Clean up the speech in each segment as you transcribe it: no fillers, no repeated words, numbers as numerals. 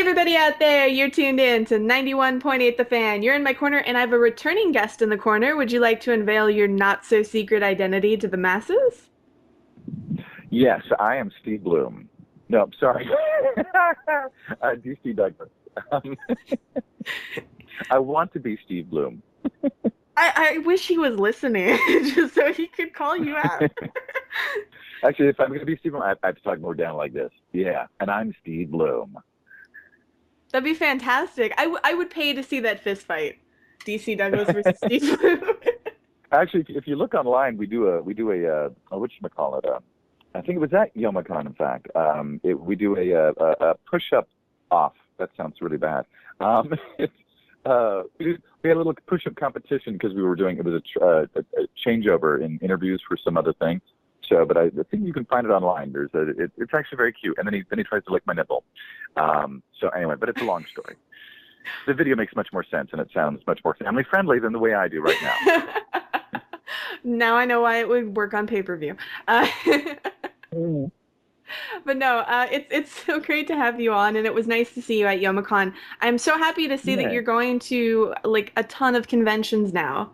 everybody out there, you're tuned in to 91.8 The Fan. You're in my corner, and I have a returning guest in the corner. Would you like to unveil your not-so-secret identity to the masses? Yes, I am Steve Bloom. No, I'm sorry. DC Douglas. Um, I want to be Steve Bloom. I wish he was listening, just so he could call you out. Actually, if I'm going to be Steve Bloom, I have to talk more down like this. Yeah, and I'm Steve Bloom. That'd be fantastic. I would pay to see that fist fight. DC Douglas versus Steve Bloom. Actually, if you look online, we do a whatchamacallit, I think it was at Youmacon, in fact. We do a push-up off. That sounds really bad. It's, we had a little push-up competition because it was a changeover in interviews for some other thing. So, but I think you can find it online. It's actually very cute. And then he tries to lick my nipple. So anyway, but it's a long story. The video makes much more sense, and it sounds much more family friendly than the way I do right now. Now I know why it would work on pay-per-view. But no, it's so great to have you on, and it was nice to see you at Youmacon. I'm so happy to see that Yeah. you're going to like a ton of conventions now.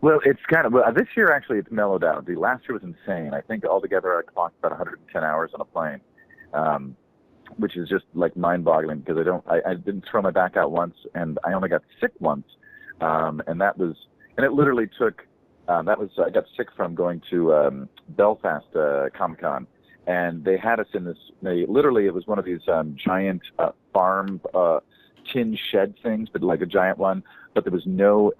Well, it's kind of this year actually it's mellowed out. The last year was insane. I think altogether I clocked about 110 hours on a plane, which is just like mind-boggling because I didn't throw my back out once, and I only got sick once, and it literally took I got sick from going to Belfast Comic Con, and they had us in this. It was one of these giant farm tin shed things, but like a giant one. But there was no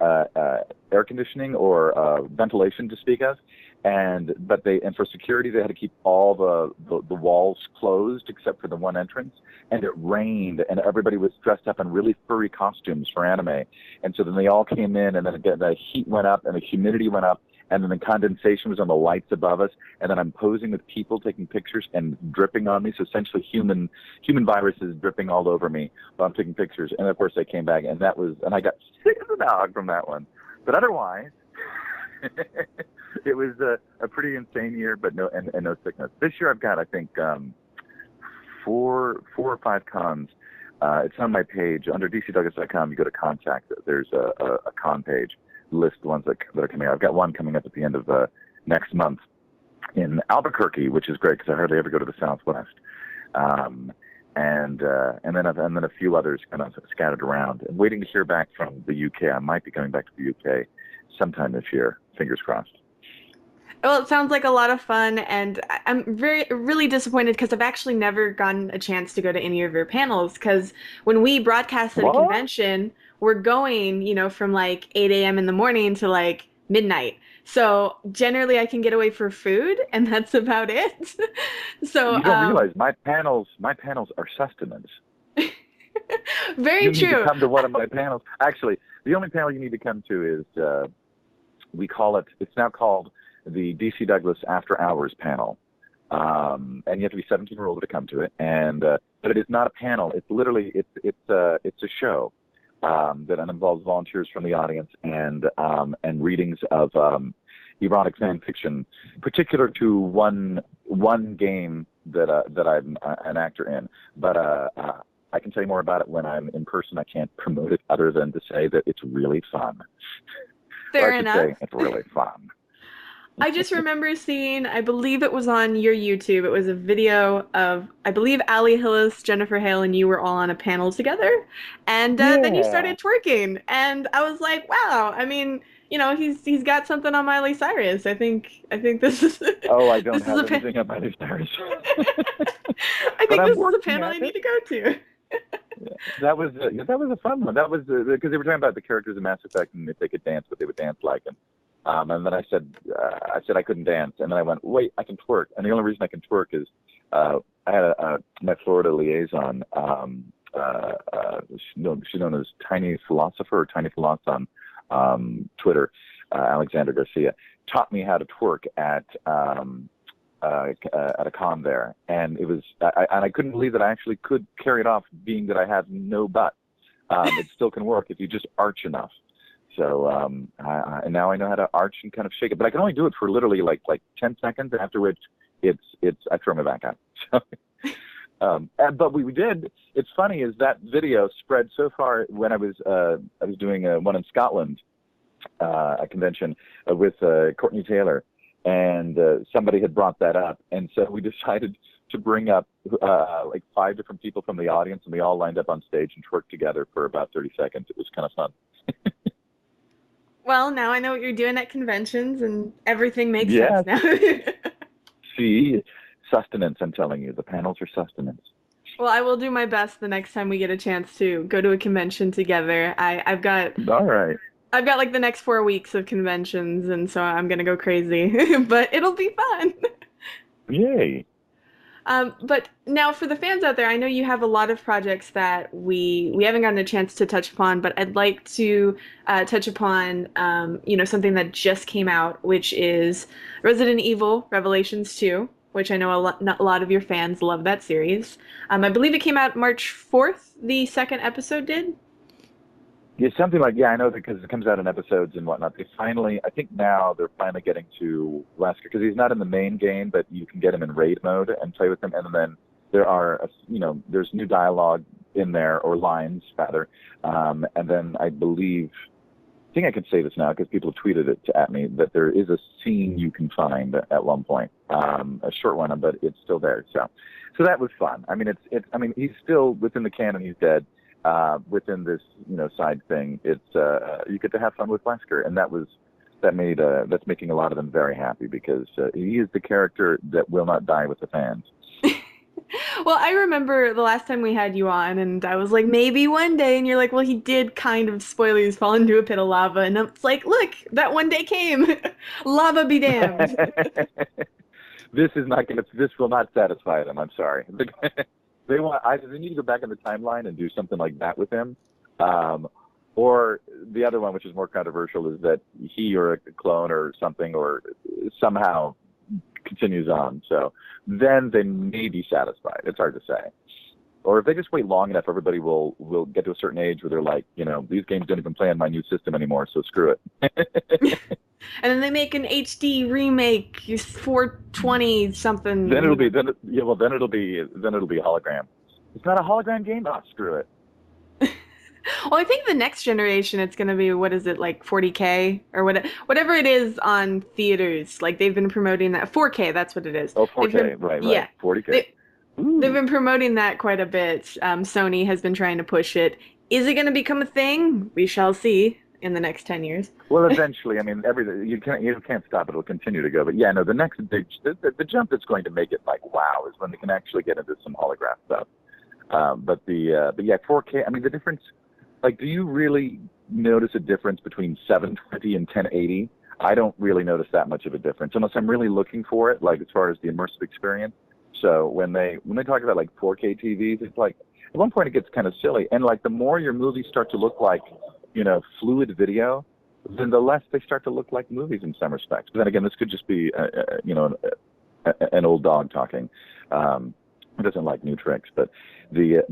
air conditioning or ventilation to speak of, and for security they had to keep all the walls closed except for the one entrance. And it rained, and everybody was dressed up in really furry costumes for anime. And so then they all came in, and then again, the heat went up, and the humidity went up, and then the condensation was on the lights above us. And then I'm posing with people taking pictures and dripping on me. So essentially human viruses dripping all over me while I'm taking pictures. And of course they came back, and I got sick as a dog from that one. But otherwise, it was a pretty insane year, but no sickness. This year I've got, I think, four or five cons. It's on my page under dcdouglas.com. You go to contact. There's a con page, list the ones that are coming out. I've got one coming up at the end of next month in Albuquerque, which is great because I hardly ever go to the Southwest. And then a few others kind of scattered around. I'm waiting to hear back from the UK. I might be going back to the UK sometime this year. Fingers crossed. Well, it sounds like a lot of fun, and I'm really disappointed because I've actually never gotten a chance to go to any of your panels. Because when we broadcast at a What? convention, we're going, from like 8 a.m. in the morning to like midnight. So generally, I can get away for food, and that's about it. So, You don't realize my panels are sustenance. very You need to true. come to one of my panels. Actually, the only panel you need to come to is it's now called the DC Douglas After Hours panel. And you have to be 17 or older to come to it. And but it is not a panel. It's literally it's a show that involves volunteers from the audience and readings of erotic fan fiction, particular to one game that I'm an actor in. But I can tell you more about it when I'm in person. I can't promote it other than to say that it's really fun. Fair I should enough. say it's really fun. I just remember seeing, I believe it was on your YouTube, it was a video of, I believe, Ali Hillis, Jennifer Hale, and you were all on a panel together. And then you Yeah. started twerking. And I was like, wow, I mean, he's got something on Miley Cyrus. I think this is Oh, I don't this is have a pa- anything up my stars. I But think I'm this is a working panel I at need it. to go to. That was a fun one. That was because they were talking about the characters in Mass Effect and if they could dance, what they would dance like. And then I said I couldn't dance, and then I went, wait, I can twerk. And the only reason I can twerk is I had my Florida liaison. She's known as Tiny Philosopher or Tiny Philosopher on Twitter. Alexander Garcia taught me how to twerk at a con there, and I couldn't believe that I actually could carry it off, being that I have no butt. It still can work if you just arch enough. So and now I know how to arch and kind of shake it, but I can only do it for literally like 10 seconds, after which I throw my back out. So But we did. It's funny is that video spread so far when I was doing one in Scotland, a convention with Courtney Taylor, and somebody had brought that up, and so we decided to bring up like 5 different people from the audience, and we all lined up on stage and twerked together for about 30 seconds. It was kind of fun. Well, now I know what you're doing at conventions, and everything makes sense Yeah. now. See, sustenance. I'm telling you, the panels are sustenance. Well, I will do my best the next time we get a chance to go to a convention together. I've got All right. I've got like the next 4 weeks of conventions, and so I'm gonna go crazy, but it'll be fun. Yay. But now for the fans out there, I know you have a lot of projects that we haven't gotten a chance to touch upon, but I'd like to touch upon something that just came out, which is Resident Evil Revelations 2, which I know a lot of your fans love that series. I believe it came out March 4th, the second episode did. Yeah, something like, yeah, I know, because it comes out in episodes and whatnot. I think now they're finally getting to Wesker, because he's not in the main game, but you can get him in raid mode and play with him. And then there's new dialogue in there, or lines rather. And then I think I can say this now because people have tweeted it at me, that there is a scene you can find at one point, a short one, but it's still there. So that was fun. I mean, he's still within the canon. He's dead. Within this, side thing, it's you get to have fun with Wesker, and that's making a lot of them very happy, because he is the character that will not die with the fans. Well, I remember the last time we had you on, and I was like, maybe one day, and you're like, well, he did kind of, spoilers, fall into a pit of lava, and it's like, look, that one day came. Lava be damned. This will not satisfy them. I'm sorry. They need to go back in the timeline and do something like that with him. Or the other one, which is more controversial, is that he or a clone or something, or somehow continues on. So then they may be satisfied. It's hard to say. Or if they just wait long enough, everybody will get to a certain age where they're like, these games don't even play on my new system anymore, so screw it. And then they make an HD remake, 420 something. Then it'll be a hologram. It's not a hologram game? Oh, screw it. Well, I think the next generation, it's going to be, what is it, like 40K or whatever it is on theaters. Like, they've been promoting that. 4K, that's what it is. Oh, 4K, right. Yeah. 40K. They've been promoting that quite a bit. Sony has been trying to push it. Is it going to become a thing? We shall see in the next 10 years. Well, eventually, I mean, you can't stop it. It'll continue to go. But yeah, no, the next big, the jump that's going to make it like wow is when they can actually get into some holograph stuff. But yeah, 4K. I mean, the difference. Like, do you really notice a difference between 720 and 1080? I don't really notice that much of a difference unless I'm really looking for it, like as far as the immersive experience. So when they talk about like 4K TVs, it's like at one point it gets kind of silly. And like the more your movies start to look like, fluid video, then the less they start to look like movies in some respects. But then again, this could just be an old dog talking. Who doesn't like new tricks, but to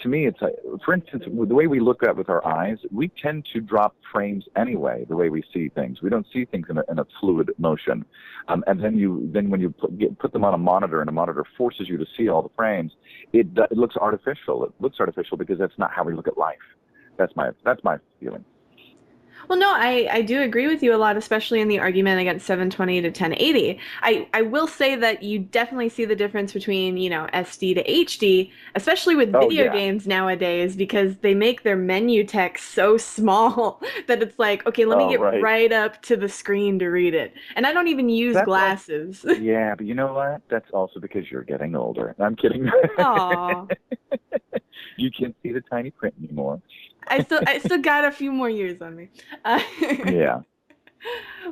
me, it's like, for instance, the way we look at with our eyes, we tend to drop frames anyway. The way we see things, we don't see things in a fluid motion, and then when you put them on a monitor, and a monitor forces you to see all the frames, it looks artificial. It looks artificial because that's not how we look at life. That's my feeling. Well, no, I do agree with you a lot, especially in the argument against 720 to 1080. I will say that you definitely see the difference between, SD to HD, especially with video games nowadays, because they make their menu text so small that it's like, okay, let me get right up to the screen to read it. And I don't even use glasses. Yeah, but you know what? That's also because you're getting older. I'm kidding. Aww. You can't see the tiny print anymore. I still got a few more years on me. Yeah.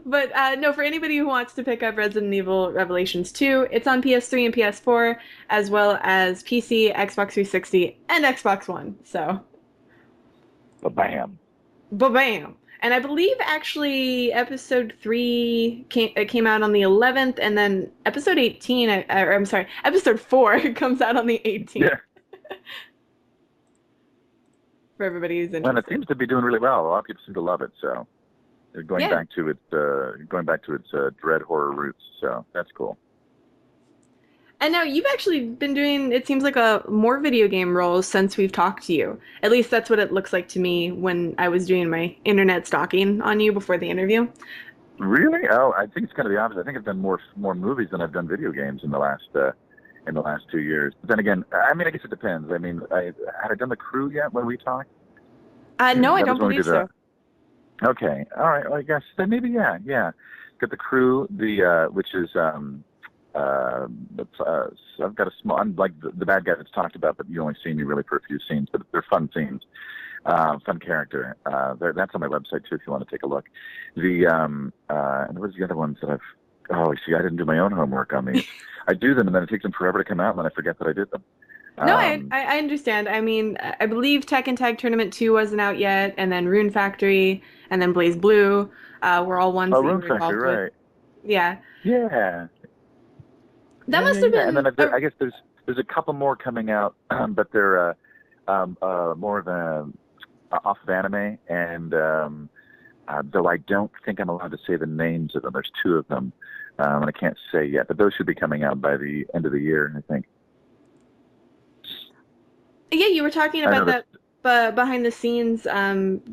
But no, for anybody who wants to pick up Resident Evil Revelations 2, it's on PS3 and PS4, as well as PC, Xbox 360, and Xbox One. So. Ba-bam. Ba-bam. And I believe actually episode 3 came out on the 11th, and then episode 18, I'm sorry, episode 4 comes out on the 18th. Yeah. For everybody who's interested. And it seems to be doing really well. A lot of people seem to love it, so they're going back to its dread horror roots. So that's cool. And now you've actually been doing, it seems like a more video game roles since we've talked to you. At least that's what it looks like to me when I was doing my internet stalking on you before the interview. Really? Oh, I think it's kind of the opposite. I think I've done more movies than I've done video games in the last 2 years. But then again, I mean, I guess it depends. I mean, had I done The Crew yet when we talked? No, I That was don't when we believe did so. okay. All right. Well, I guess then maybe yeah. Got The Crew, which is so I've got a small. I'm like the bad guy that's talked about, but you only see me really for a few scenes, but they're fun scenes. Fun character. That's on my website too if you want to take a look. And what's the other ones that I've? Oh, see, I didn't do my own homework on these. I do them, and then it takes them forever to come out, and then I forget that I did them. No, I, Um, I I understand. I mean, I believe Tekken Tag Tournament 2 wasn't out yet, and then Rune Factory, and then Blaze Blue were all ones oh, that you Room were Factory, involved with. right? Yeah. Yeah, That must have yeah. And then been a, I guess there's a couple more coming out, but they're more of off of anime, and though I don't think I'm allowed to say the names of them. There's two of them, and I can't say yet, but those should be coming out by the end of the year, I think. yeah, you were talking I about know that behind the scenes.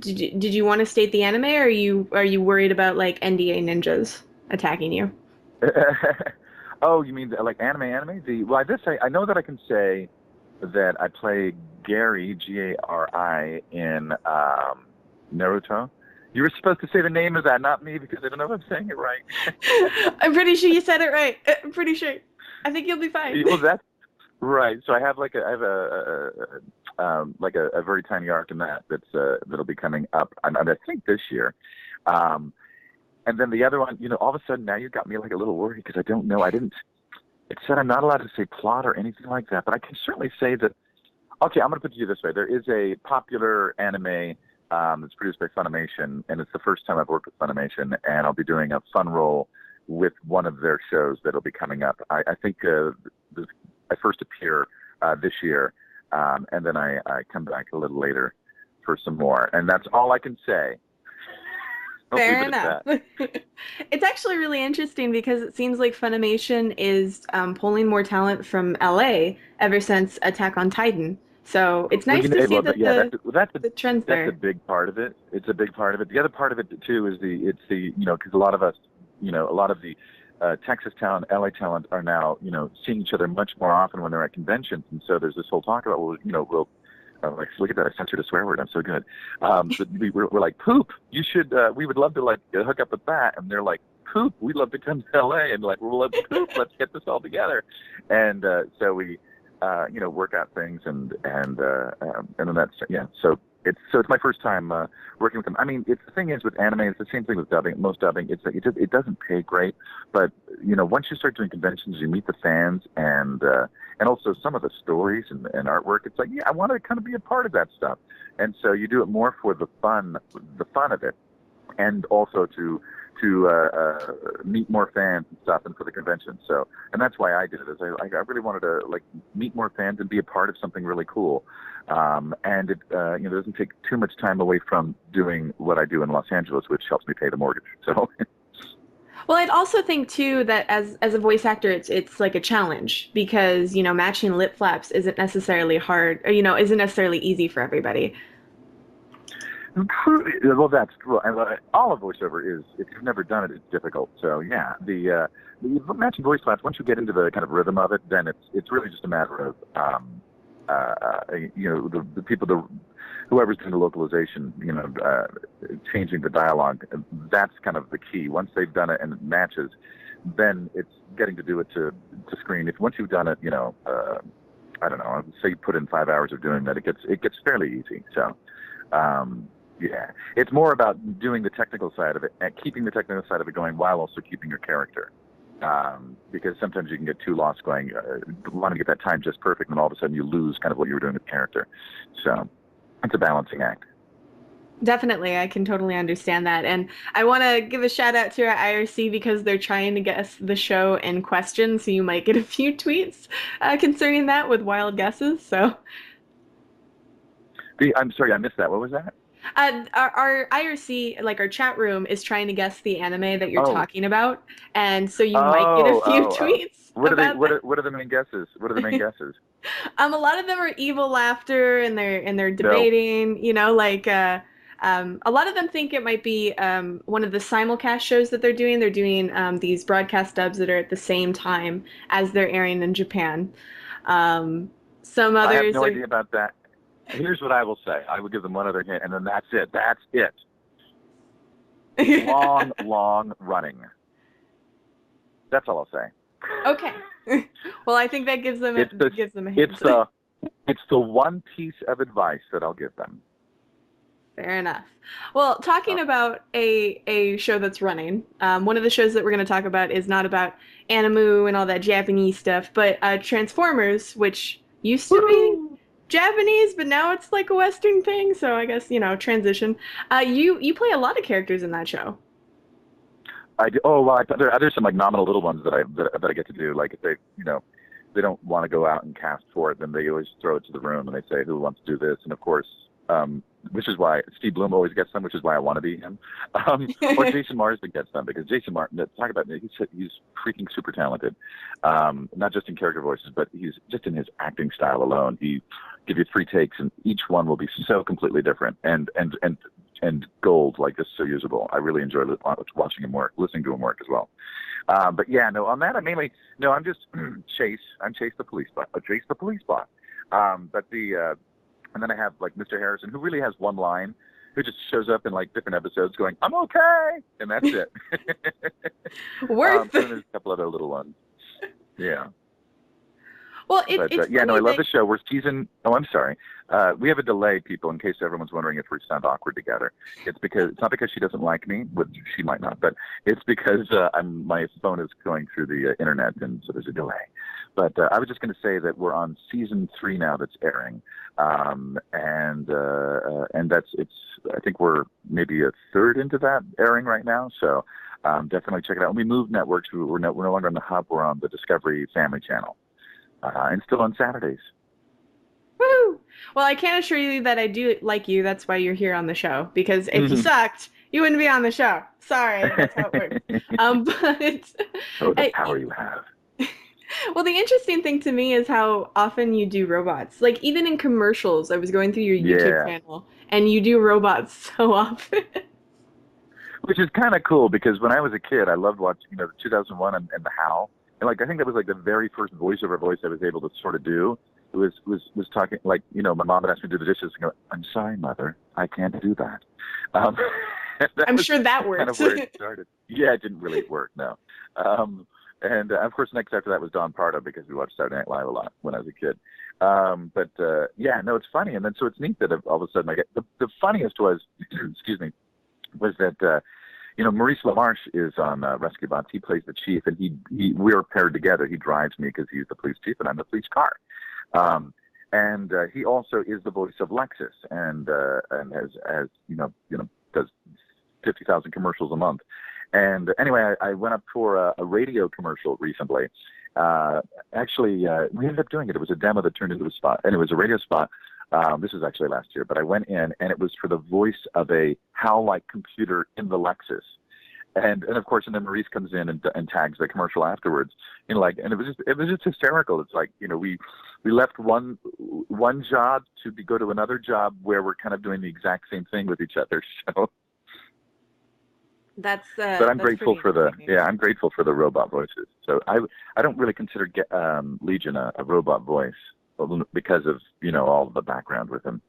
Did you want to state the anime, or are you worried about like NDA ninjas attacking you? that. Oh, you mean like anime? Well, I know that I can say that I play Gary Gari in Naruto. You were supposed to say the name of that, not me, because I don't know if I'm saying it right. I'm pretty sure you said it right. I'm pretty sure. I think you'll be fine. Well, that's right. So I have like a very tiny arc in that'll be coming up, and I think this year. Um, and then the other one, all of a sudden now you got me like a little worried because I don't know. I didn't. It said I'm not allowed to say plot or anything like that, but I can certainly say that. Okay, I'm going to put it to you this way. There is a popular anime that's produced by Funimation, and it's the first time I've worked with Funimation, and I'll be doing a fun role with one of their shows that'll be coming up. I think I first appear this year, and then I come back a little later for some more, and that's all I can say. I'll leave Fair it at enough. that. It's actually really interesting because it seems like Funimation is pulling more talent from LA ever since Attack on Titan. So it's Well, nice to see well, that yeah, the trends that's a there. big part of it. It's a big part of it. The other part of it too is because a lot of us, a lot of the Texas talent, LA talent are now, seeing each other much more often when they're at conventions, and so there's this whole talk about, well, we'll. Like, look at that! I censored a swear word. I'm so good. But we're like, poop. You should. We would love to like hook up with that. And they're like, poop. We'd love to come to LA and like, we'll love poop. Let's get this all together. And so we, work out things and then that's yeah. So it's my first time working with them. I mean, the thing is with anime, it's the same thing with dubbing. Most dubbing, it doesn't pay great, but once you start doing conventions, you meet the fans and also some of the stories and artwork. It's like, yeah, I want to kind of be a part of that stuff, and so you do it more for the fun of it, and also to meet more fans and stuff, and for the convention. So, and that's why I did it. Is I really wanted to like meet more fans and be a part of something really cool. And it doesn't take too much time away from doing what I do in Los Angeles, which helps me pay the mortgage. So, Well, I'd also think too that as a voice actor, it's like a challenge because matching lip flaps isn't necessarily hard, or isn't necessarily easy for everybody. well, that's well, and all of voiceover is. If you've never done it, it's difficult. So yeah, the matching voice class. Once you get into the kind of rhythm of it, then it's really just a matter of the people, whoever's doing the localization, changing the dialogue. That's kind of the key. Once they've done it and it matches, then it's getting to do it to screen. If once you've done it, I don't know, say you put in 5 hours of doing that, it gets fairly easy. So. Yeah, it's more about doing the technical side of it and keeping the technical side of it going while also keeping your character. Because sometimes you can get too lost going, wanting to get that time just perfect, and all of a sudden you lose kind of what you were doing with character. So it's a balancing act. Definitely, I can totally understand that. And I want to give a shout out to our IRC because they're trying to guess the show in question, so you might get a few tweets concerning that with wild guesses. So I'm sorry, I missed that. What was that? Our IRC, like our chat room, is trying to guess the anime that you're Oh, talking about, and so you might get a oh, few oh, oh. tweets What are they? about that. What are the main guesses? What are the main guesses? A lot of them are evil laughter, and they're No. debating. A lot of them think it might be one of the simulcast shows that they're doing. They're doing these broadcast dubs that are at the same time as they're airing in Japan. Um, some I have others no are. idea about that. Here's what I will say. I will give them one other hint, and then that's it. That's it. It's long, long running. That's all I'll say. Okay. Well, I think that gives them It's the gives them a it's hint. the it's the one piece of advice that I'll give them. Fair enough. Well, talking Uh, about a show that's running, one of the shows that we're going to talk about is not about anime and all that Japanese stuff, but Transformers, which used to be Woo! Japanese, but now it's like a Western thing. So I guess transition. You play a lot of characters in that show. I do, oh well, there's some like nominal little ones that I get to do. Like if they don't want to go out and cast for it, then they always throw it to the room and they say who wants to do this. And of course, which is why Steve Bloom always gets them, which is why I want to be him. Or Jason Marsden gets them because Jason Marsden, talk about he's freaking super talented, not just in character voices, but he's just in his acting style alone. He give you 3 takes and each one will be so completely different and gold, like this, so usable. I really enjoy watching him work, listening to him work as well. But yeah, no, on that, I'm just Chase. I'm Chase the police bot. Chase the police bot. And then I have like Mr. Harrison, who really has one line, who just shows up in like different episodes going, "I'm okay," and that's it. Worth. And there's a couple other little ones. Yeah. Well, it's But yeah, no, I funny love that the show. We're season. Oh, I'm sorry. We have a delay, people, in case everyone's wondering if we sound awkward together. It's not because she doesn't like me, which she might not, but it's because my phone is going through the internet, and so there's a delay. But I was just going to say that we're on season 3 now that's airing, and it's. I think we're maybe a third into that airing right now, so definitely check it out. And we moved networks. We're no longer on the Hub. We're on the Discovery Family Channel. And still on Saturdays. Woo! Well, I can assure you that I do like you. That's why you're here on the show. Because if you sucked, you wouldn't be on the show. Sorry, that's how it works. But Oh, the I, power you have. well, the interesting thing to me is how often you do robots. Like even in commercials, I was going through your YouTube Yeah. channel, and you do robots so often. Which is kind of cool because when I was a kid, I loved watching, the 2001 and the HAL. And like, I think that was like the very first voiceover voice I was able to sort of do. It was talking like, my mom would ask me to do the dishes and go, "I'm sorry, mother, I can't do that." Um, that I'm was sure that kind of works. where it started. Yeah, it didn't really work, no. And of course, next after that was Don Pardo because we watched Saturday Night Live a lot when I was a kid. Yeah, no, it's funny. And then so it's neat that all of a sudden I get the funniest was, excuse me, was that Maurice LaMarche is on Rescue Bots. He plays the chief, and we are paired together. He drives me because he's the police chief, and I'm the police car. And he also is the voice of Lexus, and as does 50,000 commercials a month. And anyway, I went up for a radio commercial recently. We ended up doing it. It was a demo that turned into a spot, and it was a radio spot. This was actually last year, but I went in, and it was for the voice of a HAL-like computer in the Lexus. And of course, and then Maurice comes in and tags the commercial afterwards. And it was just hysterical. It's like, we left one job to go to another job where we're kind of doing the exact same thing with each other. So, but I'm that's grateful pretty for entertaining. I'm grateful for the robot voices. So I don't really consider Legion a robot voice because of all the background with him.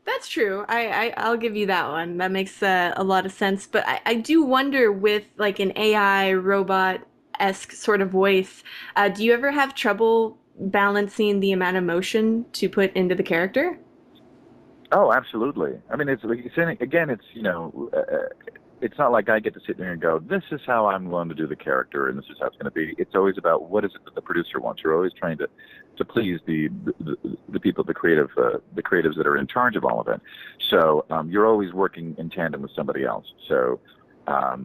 That's true. I'll give you that one. That makes a lot of sense. But I do wonder with like an AI robot-esque sort of voice, do you ever have trouble balancing the amount of emotion to put into the character? Oh, absolutely. I mean, it's not like I get to sit there and go, "This is how I'm going to do the character, and this is how it's going to be." It's always about what is it that the producer wants. You're always trying to please the people, the creatives that are in charge of all of it. So you're always working in tandem with somebody else. So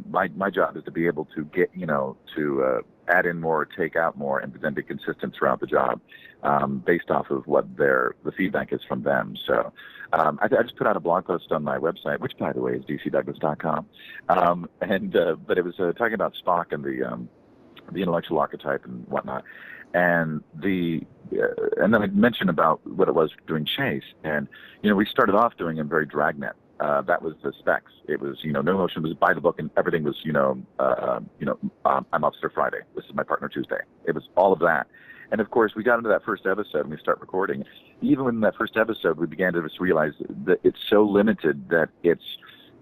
My job is to be able to get, to add in more, take out more, and then be consistent throughout the job, based off of what the feedback is from them. So I just put out a blog post on my website, which, by the way, is dcdouglas.com, but it was talking about Spock and the intellectual archetype and whatnot, and then I mentioned about what it was doing Chase, and we started off doing him very dragnet. That was the specs. It was, no emotion. It was by the book, and everything was, I'm Officer Friday. This is my partner Tuesday. It was all of that. And of course, we got into that first episode and we start recording. Even in that first episode, we began to just realize that it's so limited that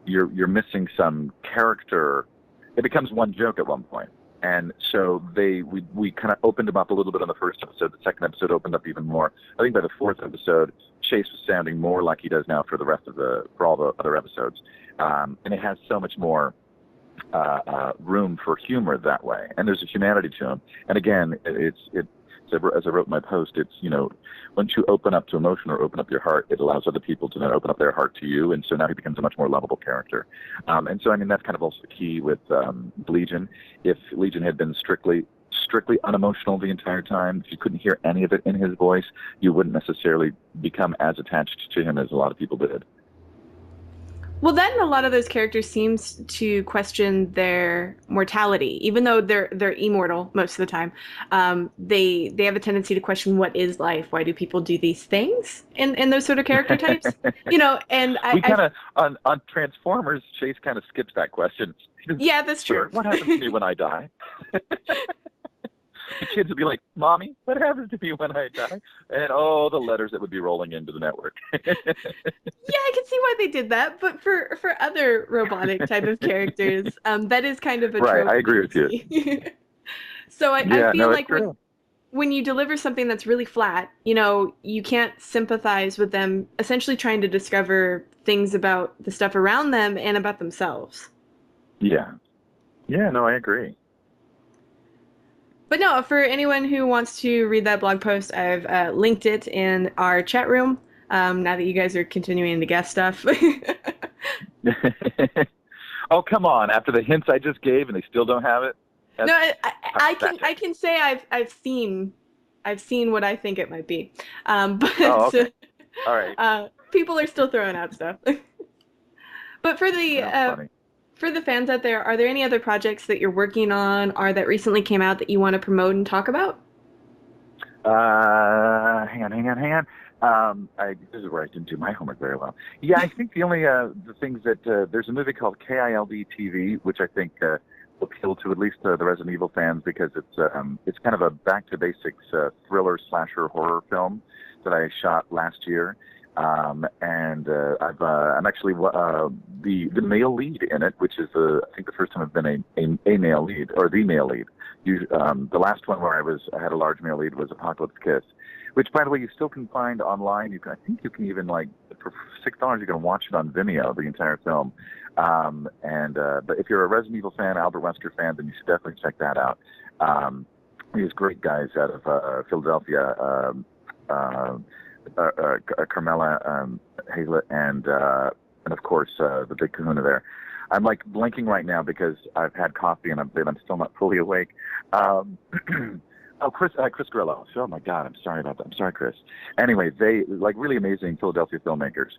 you're missing some character. It becomes one joke at one point. And so we kind of opened him up a little bit on the first episode. The second episode opened up even more. I think by the fourth episode, Chase was sounding more like he does now for all the other episodes. And it has so much more room for humor that way. And there's a humanity to him. And again, as I wrote in my post, it's, once you open up to emotion or open up your heart, it allows other people to then open up their heart to you. And so now he becomes a much more lovable character. And so, that's kind of also the key with Legion. If Legion had been strictly unemotional the entire time, if you couldn't hear any of it in his voice, you wouldn't necessarily become as attached to him as a lot of people did. Well, then a lot of those characters seems to question their mortality, even though they're immortal most of the time. They have a tendency to question what is life. Why do people do these things in those sort of character types? And we kind of on Transformers, Chase kind of skips that question. Yeah, that's true. What happens to me when I die? The kids would be like, "Mommy, what happens to me when I die?" And the letters that would be rolling into the network. Yeah, I can see why they did that. But for other robotic type of characters, that is kind of a trope. Right, I agree with you. So I feel like true. when you deliver something that's really flat, you can't sympathize with them essentially trying to discover things about the stuff around them and about themselves. Yeah. Yeah, no, I agree. But no, for anyone who wants to read that blog post, I've linked it in our chat room. Now that you guys are continuing to guess stuff. Oh, come on! After the hints I just gave, and they still don't have it. No, I can say I've seen what I think it might be. But okay. All right. People are still throwing out stuff. But for the for the fans out there, are there any other projects that you're working on or that recently came out that you want to promote and talk about? Hang on. This is where I didn't do my homework very well. Yeah, I think the only the things that there's a movie called KILD TV, which I think will appeal to at least the Resident Evil fans because it's kind of a back to basics thriller slasher horror film that I shot last year. I'm actually the male lead in it, which is I think the first time I've been a male lead or the male lead. The last one where I had a large male lead was Apocalypse Kiss, which by the way you still can find online. I think you can even for $6 you can watch it on Vimeo, the entire film. But if you're a Resident Evil fan, Albert Wesker fan, then you should definitely check that out. These great guys out of Philadelphia. Carmela Hazlett and of course the big kahuna there. I'm blanking right now because I've had coffee and I'm still not fully awake. Chris Grillo. Oh my God, I'm sorry about that. I'm sorry, Chris. Anyway, they really amazing Philadelphia filmmakers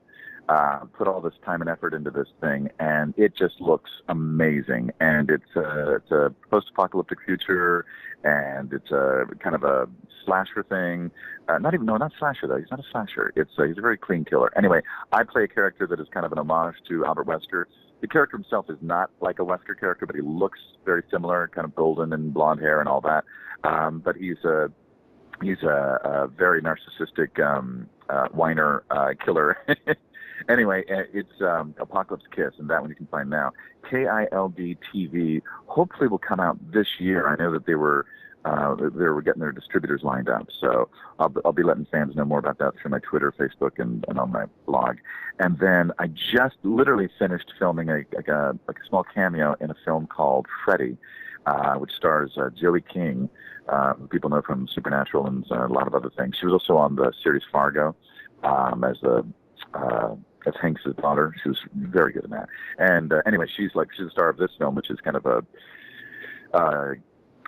put all this time and effort into this thing, and it just looks amazing. And it's a post-apocalyptic future, and it's a kind of a slasher thing. Not slasher though. He's not a slasher. He's a very clean killer. Anyway, I play a character that is kind of an homage to Albert Wesker. The character himself is not like a Wesker character, but he looks very similar, kind of golden and blonde hair and all that. But he's a very narcissistic whiner killer. Anyway, it's Apocalypse Kiss, and that one you can find now. KILD TV hopefully will come out this year. I know that they were getting their distributors lined up, so I'll be letting fans know more about that through my Twitter, Facebook, and on my blog. And then I just literally finished filming a small cameo in a film called Freddy, which stars Joey King, people know from Supernatural and a lot of other things. She was also on the series Fargo as the That's Hanks' daughter. She was very good in that. And anyway, she's the star of this film, which is kind of a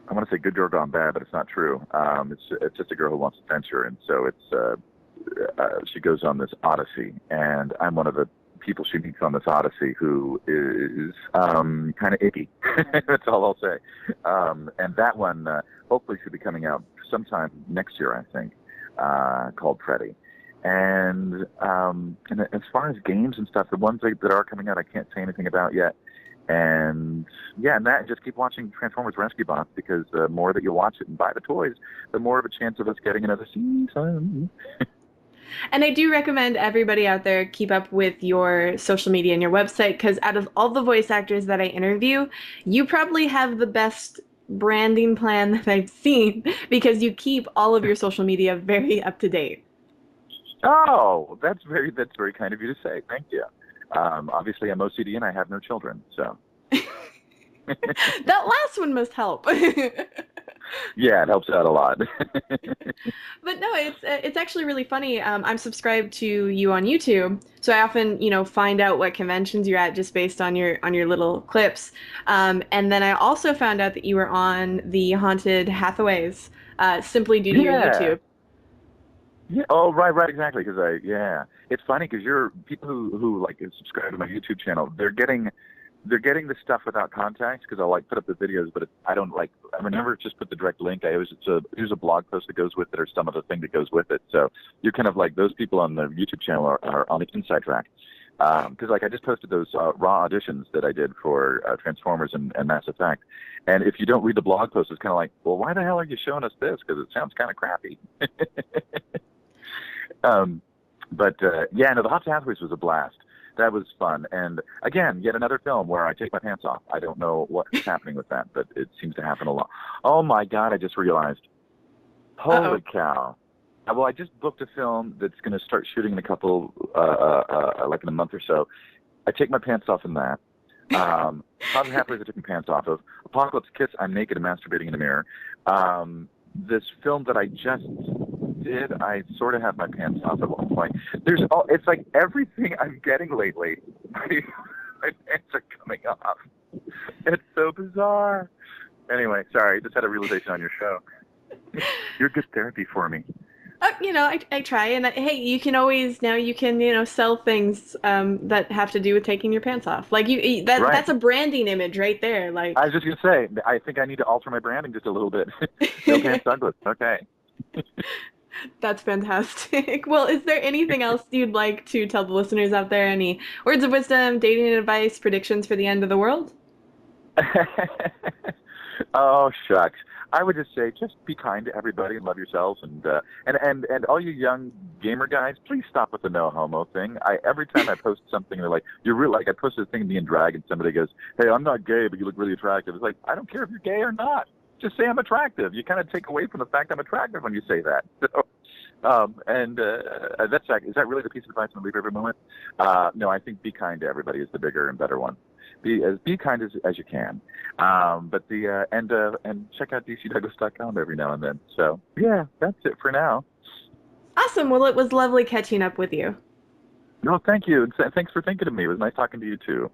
I want to say good girl gone bad, but it's not true. It's just a girl who wants adventure, and so she goes on this odyssey, and I'm one of the people she meets on this odyssey who is kind of icky. That's all I'll say. And that one hopefully should be coming out sometime next year, I think, called Freddy. And as far as games and stuff, the ones that are coming out, I can't say anything about yet. And yeah, and that just keep watching Transformers Rescue Bots, because the more that you watch it and buy the toys, the more of a chance of us getting another season. And I do recommend everybody out there keep up with your social media and your website, because out of all the voice actors that I interview, you probably have the best branding plan that I've seen, because you keep all of your social media very up to date. Oh, that's very kind of you to say. Thank you. Obviously, I'm OCD and I have no children, so. That last one must help. Yeah, it helps out a lot. But no, it's actually really funny. I'm subscribed to you on YouTube, so I often, find out what conventions you're at just based on your little clips. And then I also found out that you were on the Haunted Hathaways, simply due to your Yeah. YouTube. Yeah. Oh, right, exactly. Because it's funny because you're people who like subscribe to my YouTube channel. They're getting the stuff without context, because I'll like put up the videos, but I don't like. I would never just put the direct link. I always here's a blog post that goes with it, or some other thing that goes with it. So you're kind of like those people on the YouTube channel are on the inside track. Because like I just posted those raw auditions that I did for Transformers and Mass Effect, and if you don't read the blog post, it's kind of like, well, why the hell are you showing us this? Because it sounds kind of crappy. But yeah, no, the Haunted Hathaways was a blast. That was fun. And again, yet another film where I take my pants off. I don't know what's happening with that, but it seems to happen a lot. Oh my God, I just realized. Uh-oh. Holy cow. Well, I just booked a film that's going to start shooting in a couple, like in a month or so. I take my pants off in that. Haunted Hathaways I took my pants off of. Apocalypse Kiss, I'm naked and masturbating in the mirror. This film that I just did, I sort of have my pants off at one point. It's like everything I'm getting lately, my pants are coming off. It's so bizarre. Anyway, sorry, just had a realization on your show. You're good therapy for me. I try, and hey, you can always now you can sell things that have to do with taking your pants off. Like Right. that's a branding image right there. Like I was just gonna say, I think I need to alter my branding just a little bit. No Pants Douglas. Okay. that's fantastic. Well, is there anything else you'd like to tell the listeners out there? Any words of wisdom, dating advice, predictions for the end of the world? Oh shucks. I would just say, just be kind to everybody and love yourselves, and all you young gamer guys, please stop with the no homo thing. Every time I post something, they're like, "You're real." Like I posted a thing of me in drag, and somebody goes, "Hey, I'm not gay, but you look really attractive." It's like, I don't care if you're gay or not. Just say I'm attractive. You kind of take away from the fact I'm attractive when you say that. So, is that really the piece of advice I'm gonna leave everyone with? No, I think be kind to everybody is the bigger and better one. Be kind as you can. But and check out DCDouglas.com every now and then. So yeah, that's it for now. Awesome. Well, it was lovely catching up with you. No, thank you. And thanks for thinking of me. It was nice talking to you too.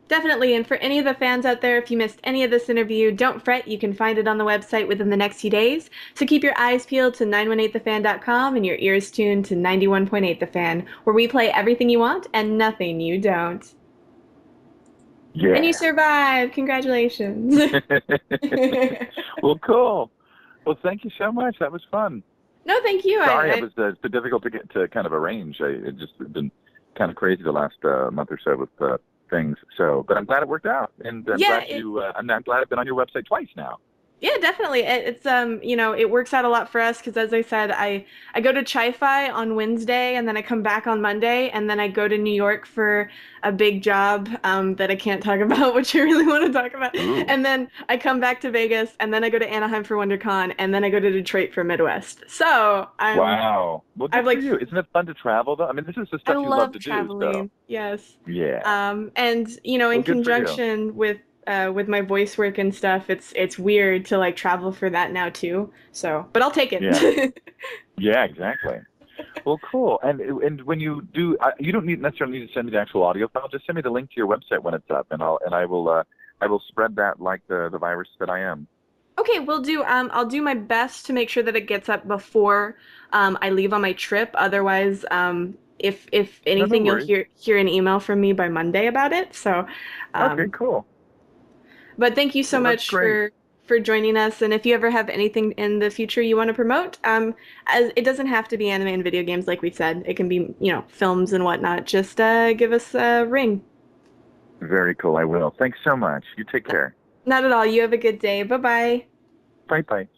Definitely. And for any of the fans out there, if you missed any of this interview, don't fret. You can find it on the website within the next few days. So keep your eyes peeled to 918thefan.com and your ears tuned to 91.8 The Fan, where we play everything you want and nothing you don't. And you Yeah. survived. Congratulations. Well, cool. Well, thank you so much. That was fun. No, thank you. Sorry, it was so difficult to get to kind of arrange. It just been kind of crazy the last month or so with things. So, but I'm glad it worked out, and Yeah, I'm glad I've been on your website twice now. yeah, definitely. It's it works out a lot for us because, as I said, I go to Chi-Fi on Wednesday, and then I come back on Monday, and then I go to New York for a big job that I can't talk about, which I really want to talk about. Ooh. And then I come back to Vegas, and then I go to Anaheim for WonderCon, and then I go to Detroit for Midwest. So Wow. Well, I've good for you. Isn't it fun to travel though? I mean, this is the I stuff you love love to do. So traveling. Yes. yeah. And in Well, good for you. conjunction with my voice work and stuff, it's weird to like travel for that now too. So, but I'll take Yeah. it. Yeah. Exactly. Well, cool. And when you do, you don't necessarily need to send me the actual audio file. Just send me the link to your website when it's up, and I will spread that like the virus that I am. Okay, we'll do. I'll do my best to make sure that it gets up before I leave on my trip. Otherwise, if No, no anything, you'll worries. hear an email from me by Monday about it. So, Okay, um, cool. but thank you so Well, that's much great. for joining us. And if you ever have anything in the future you want to promote, as it doesn't have to be anime and video games, like we said. It can be, films and whatnot. Just give us a ring. Very cool. I will. Thanks so much. You take care. Not at all. You have a good day. Bye bye. Bye bye.